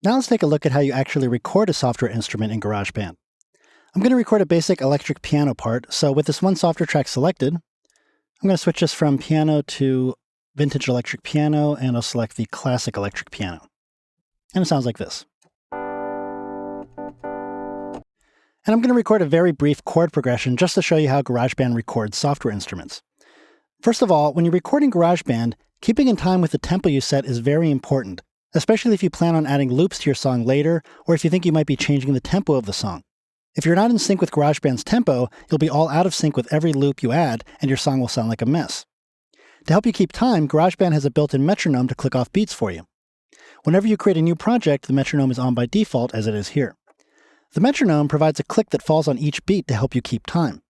Now let's take a look at how you actually record a software instrument in GarageBand. I'm going to record a basic electric piano part, so with this one software track selected, I'm going to switch this from piano to vintage electric piano, and I'll select the classic electric piano. And it sounds like this. And I'm going to record a very brief chord progression just to show you how GarageBand records software instruments. First of all, when you're recording GarageBand, keeping in time with the tempo you set is very important, especially if you plan on adding loops to your song later, or if you think you might be changing the tempo of the song. If you're not in sync with GarageBand's tempo, you'll be all out of sync with every loop you add, and your song will sound like a mess. To help you keep time, GarageBand has a built-in metronome to click off beats for you. Whenever you create a new project, the metronome is on by default, as it is here. The metronome provides a click that falls on each beat to help you keep time.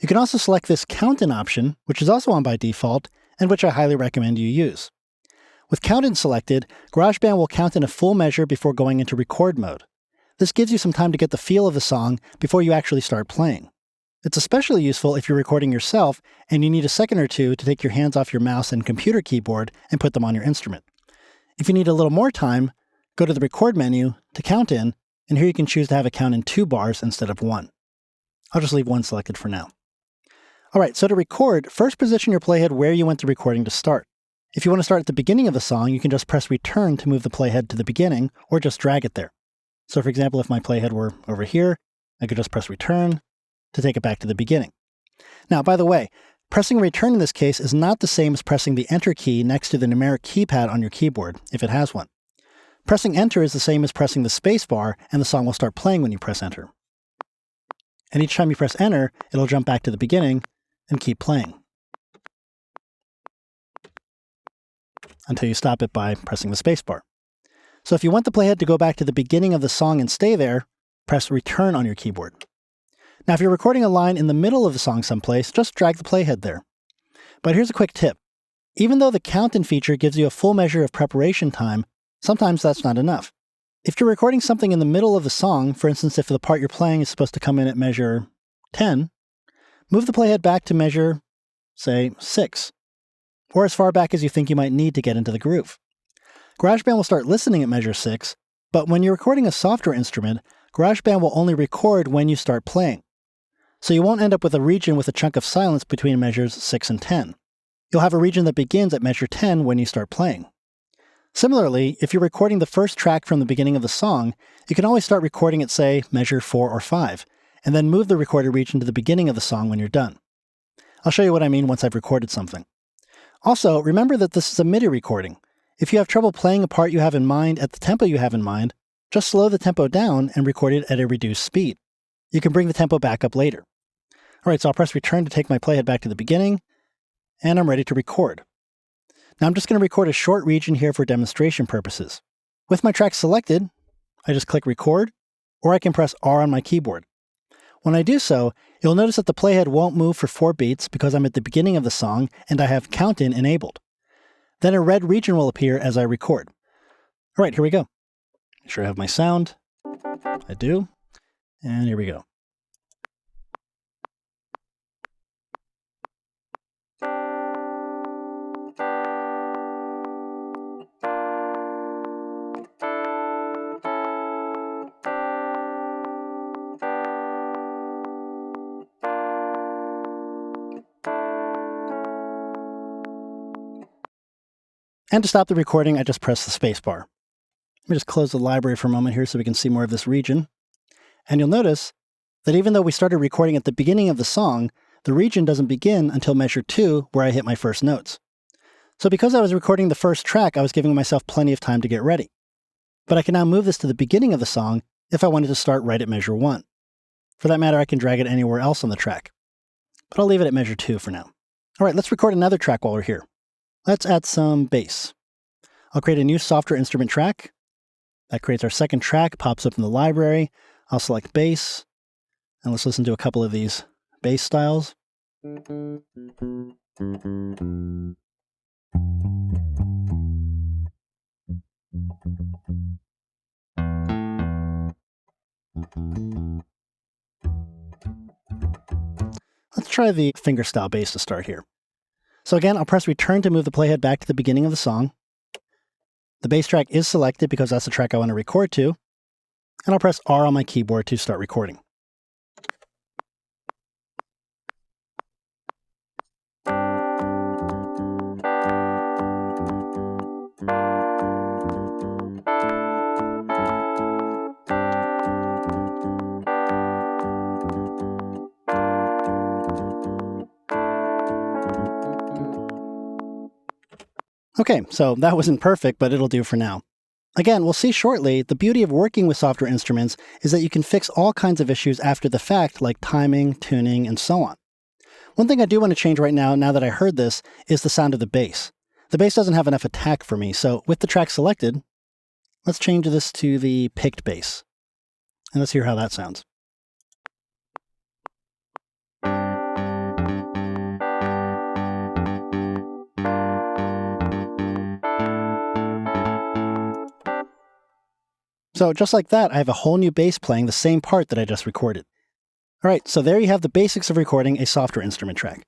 You can also select this count-in option, which is also on by default, and which I highly recommend you use. With count-in selected, GarageBand will count in a full measure before going into record mode. This gives you some time to get the feel of the song before you actually start playing. It's especially useful if you're recording yourself and you need a second or two to take your hands off your mouse and computer keyboard and put them on your instrument. If you need a little more time, go to the record menu to count in, and here you can choose to have a count in 2 bars instead of 1. I'll just leave 1 selected for now. Alright, so to record, first position your playhead where you want the recording to start. If you want to start at the beginning of the song, you can just press return to move the playhead to the beginning, or just drag it there. So for example, if my playhead were over here, I could just press return to take it back to the beginning. Now, by the way, pressing return in this case is not the same as pressing the enter key next to the numeric keypad on your keyboard, if it has one. Pressing enter is the same as pressing the space bar, and the song will start playing when you press enter. And each time you press enter, it'll jump back to the beginning and keep playing until you stop it by pressing the space bar. So if you want the playhead to go back to the beginning of the song and stay there, press return on your keyboard. Now, if you're recording a line in the middle of the song someplace, just drag the playhead there. But here's a quick tip. Even though the count-in feature gives you a full measure of preparation time, sometimes that's not enough. If you're recording something in the middle of the song, for instance, if the part you're playing is supposed to come in at measure 10, move the playhead back to measure, say, 6, or as far back as you think you might need to get into the groove. GarageBand will start listening at measure 6, but when you're recording a software instrument, GarageBand will only record when you start playing. So you won't end up with a region with a chunk of silence between measures 6 and 10. You'll have a region that begins at measure 10 when you start playing. Similarly, if you're recording the first track from the beginning of the song, you can always start recording at, say, measure 4 or 5, and then move the recorded region to the beginning of the song when you're done. I'll show you what I mean once I've recorded something. Also, remember that this is a MIDI recording. If you have trouble playing a part you have in mind at the tempo you have in mind, just slow the tempo down and record it at a reduced speed. You can bring the tempo back up later. Alright, so I'll press return to take my playhead back to the beginning, and I'm ready to record. Now I'm just going to record a short region here for demonstration purposes. With my track selected, I just click record, or I can press R on my keyboard. When I do so, you'll notice that the playhead won't move for 4 beats because I'm at the beginning of the song and I have count-in enabled. Then a red region will appear as I record. Alright, here we go. Make sure I have my sound. I do. And here we go. And to stop the recording, I just press the space bar. Let me just close the library for a moment here so we can see more of this region. And you'll notice that even though we started recording at the beginning of the song, the region doesn't begin until measure 2, where I hit my first notes. So because I was recording the first track, I was giving myself plenty of time to get ready. But I can now move this to the beginning of the song if I wanted to start right at measure 1. For that matter, I can drag it anywhere else on the track. But I'll leave it at measure 2 for now. Alright, let's record another track while we're here. Let's add some bass. I'll create a new software instrument track. That creates our second track, pops up in the library. I'll select bass, and let's listen to a couple of these bass styles. Let's try the fingerstyle bass to start here. So again, I'll press return to move the playhead back to the beginning of the song. The bass track is selected because that's the track I want to record to, and I'll press R on my keyboard to start recording. Okay, so that wasn't perfect, but it'll do for now. Again, we'll see shortly, the beauty of working with software instruments is that you can fix all kinds of issues after the fact, like timing, tuning, and so on. One thing I do want to change right now that I heard this, is the sound of the bass. The bass doesn't have enough attack for me, so with the track selected, let's change this to the picked bass. And let's hear how that sounds. So just like that, I have a whole new bass playing the same part that I just recorded. All right, so there you have the basics of recording a software instrument track.